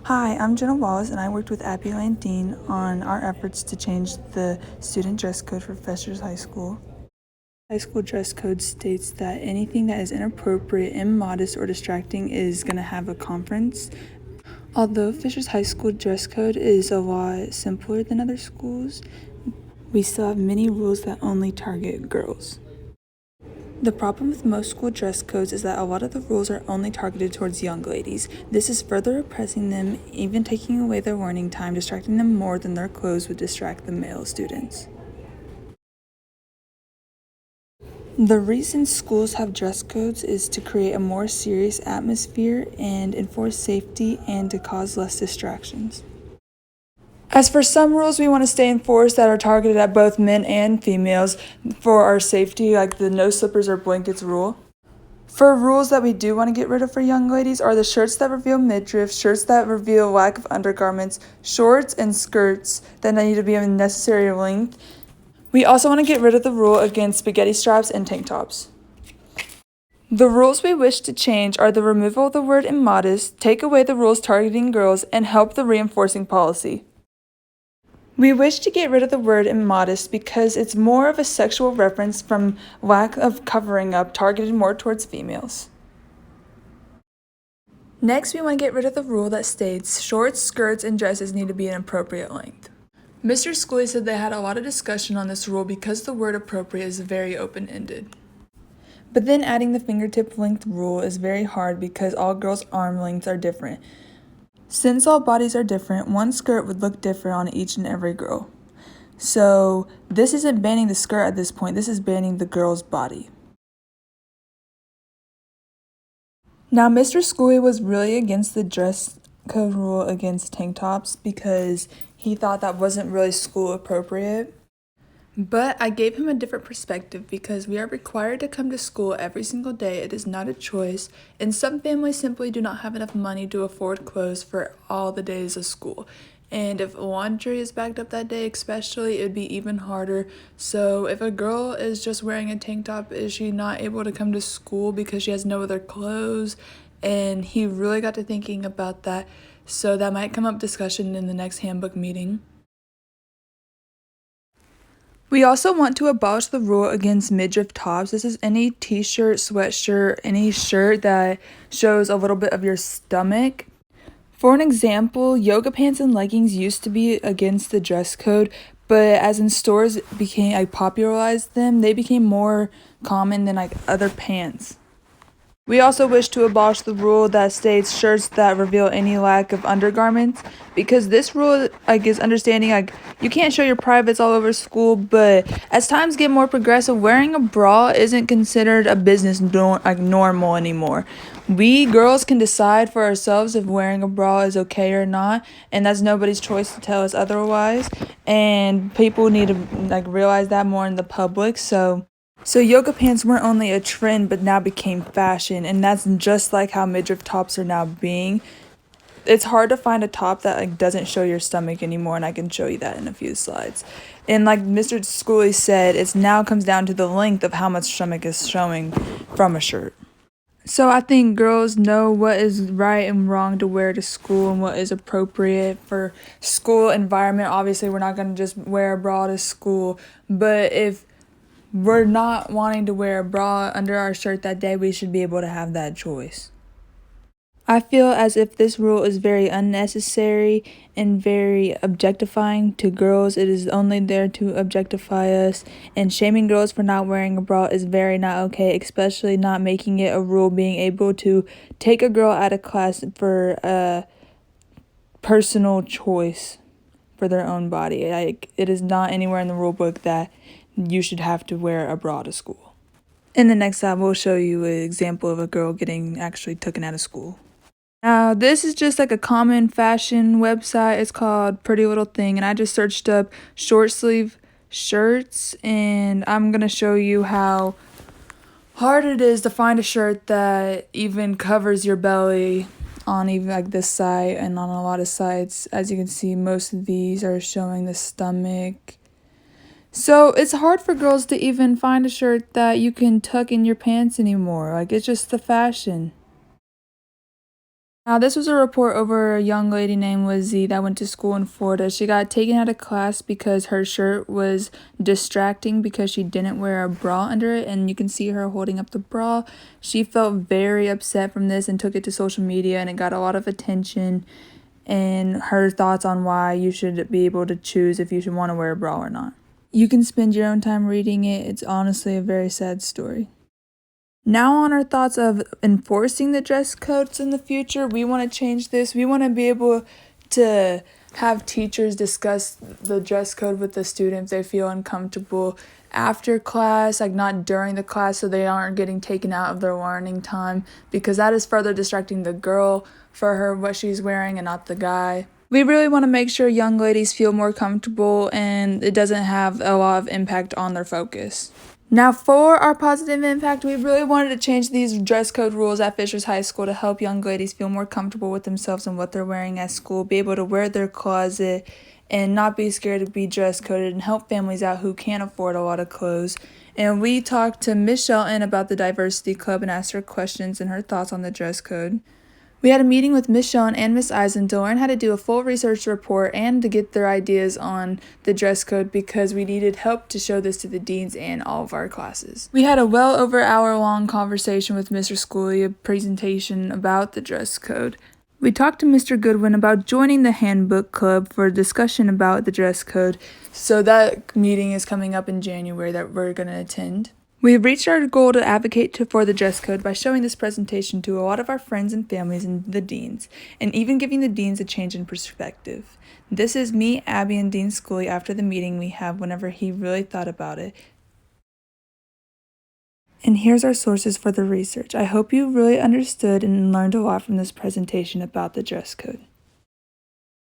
Hi, I'm Jenna Wallace, and I worked with Abby Landine on our efforts to change the student dress code for Fishers High School. High school dress code states that anything that is inappropriate, immodest, or distracting is going to have a conference. Although Fishers High School dress code is a lot simpler than other schools, we still have many rules that only target girls. The problem with most school dress codes is that a lot of the rules are only targeted towards young ladies. This is further oppressing them, even taking away their learning time, distracting them more than their clothes would distract the male students. The reason schools have dress codes is to create a more serious atmosphere and enforce safety and to cause less distractions. As for some rules we want to stay enforced that are targeted at both men and females for our safety, like the no slippers or blankets rule. For rules that we do want to get rid of for young ladies are the shirts that reveal midriff, shirts that reveal lack of undergarments, shorts and skirts that need to be of necessary length. We also want to get rid of the rule against spaghetti straps and tank tops. The rules we wish to change are the removal of the word immodest, take away the rules targeting girls, and help the reinforcing policy. We wish to get rid of the word immodest because it's more of a sexual reference from lack of covering up targeted more towards females. Next, we want to get rid of the rule that states shorts, skirts, and dresses need to be an appropriate length. Mr. Schooley said they had a lot of discussion on this rule because the word appropriate is very open-ended. But then adding the fingertip length rule is very hard because all girls' arm lengths are different. Since all bodies are different, one skirt would look different on each and every girl. So this isn't banning the skirt at this point, this is banning the girl's body. Now, Mr. Schooley was really against the dress code rule against tank tops because he thought that wasn't really school appropriate. But I gave him a different perspective because we are required to come to school every single day. It is not a choice, and some families simply do not have enough money to afford clothes for all the days of school. And if laundry is backed up that day especially, it would be even harder. So if a girl is just wearing a tank top, is she not able to come to school because she has no other clothes? And he really got to thinking about that, so that might come up discussion in the next handbook meeting. We also want to abolish the rule against midriff tops. This is any t-shirt, sweatshirt, any shirt that shows a little bit of your stomach. For an example, yoga pants and leggings used to be against the dress code, but as in stores popularized them, they became more common than other pants. We also wish to abolish the rule that states shirts that reveal any lack of undergarments, because this rule is understanding you can't show your privates all over school, but as times get more progressive, wearing a bra isn't considered a business normal anymore. We girls can decide for ourselves if wearing a bra is okay or not, and that's nobody's choice to tell us otherwise. And people need to realize that more in the public. So yoga pants weren't only a trend, but now became fashion, and that's just like how midriff tops are now being. It's hard to find a top that doesn't show your stomach anymore, and I can show you that in a few slides. And like Mr. Schooley said, it now comes down to the length of how much stomach is showing from a shirt. So I think girls know what is right and wrong to wear to school and what is appropriate for school environment. Obviously, we're not going to just wear a bra to school, but if we're not wanting to wear a bra under our shirt that day, we should be able to have that choice. I feel as if this rule is very unnecessary and very objectifying to girls. It is only there to objectify us, and shaming girls for not wearing a bra is very not okay, especially not making it a rule, being able to take a girl out of class for a personal choice for their own body. It is not anywhere in the rule book that you should have to wear a bra to school. In the next slide, we'll show you an example of a girl getting actually taken out of school. Now, this is just a common fashion website. It's called Pretty Little Thing, and I just searched up short sleeve shirts, and I'm going to show you how hard it is to find a shirt that even covers your belly on even this site and on a lot of sites. As you can see, most of these are showing the stomach. So it's hard for girls to even find a shirt that you can tuck in your pants anymore. It's just the fashion. Now, this was a report over a young lady named Lizzie that went to school in Florida. She got taken out of class because her shirt was distracting because she didn't wear a bra under it, and you can see her holding up the bra. She felt very upset from this and took it to social media, and it got a lot of attention and her thoughts on why you should be able to choose if you should want to wear a bra or not. You can spend your own time reading it. It's honestly a very sad story. Now on our thoughts of enforcing the dress codes in the future, we want to change this. We want to be able to have teachers discuss the dress code with the students if they feel uncomfortable after class, like not during the class, so they aren't getting taken out of their learning time, because that is further distracting the girl for her what she's wearing and not the guy. We really want to make sure young ladies feel more comfortable and it doesn't have a lot of impact on their focus. Now, for our positive impact, we really wanted to change these dress code rules at Fishers High School to help young ladies feel more comfortable with themselves and what they're wearing at school, be able to wear their closet and not be scared to be dress coded, and help families out who can't afford a lot of clothes. And we talked to Miss Shelton about the Diversity Club and asked her questions and her thoughts on the dress code. We had a meeting with Miss Shelton and Miss Eisen to learn how to do a full research report and to get their ideas on the dress code, because we needed help to show this to the deans and all of our classes. We had a well over hour-long conversation with Mr. Schooley, a presentation about the dress code. We talked to Mr. Goodwin about joining the handbook club for a discussion about the dress code, so that meeting is coming up in January that we're going to attend. We have reached our goal to advocate for the dress code by showing this presentation to a lot of our friends and families and the deans, and even giving the deans a change in perspective. This is me, Abby, and Dean Schooley after the meeting we had whenever he really thought about it. And here's our sources for the research. I hope you really understood and learned a lot from this presentation about the dress code.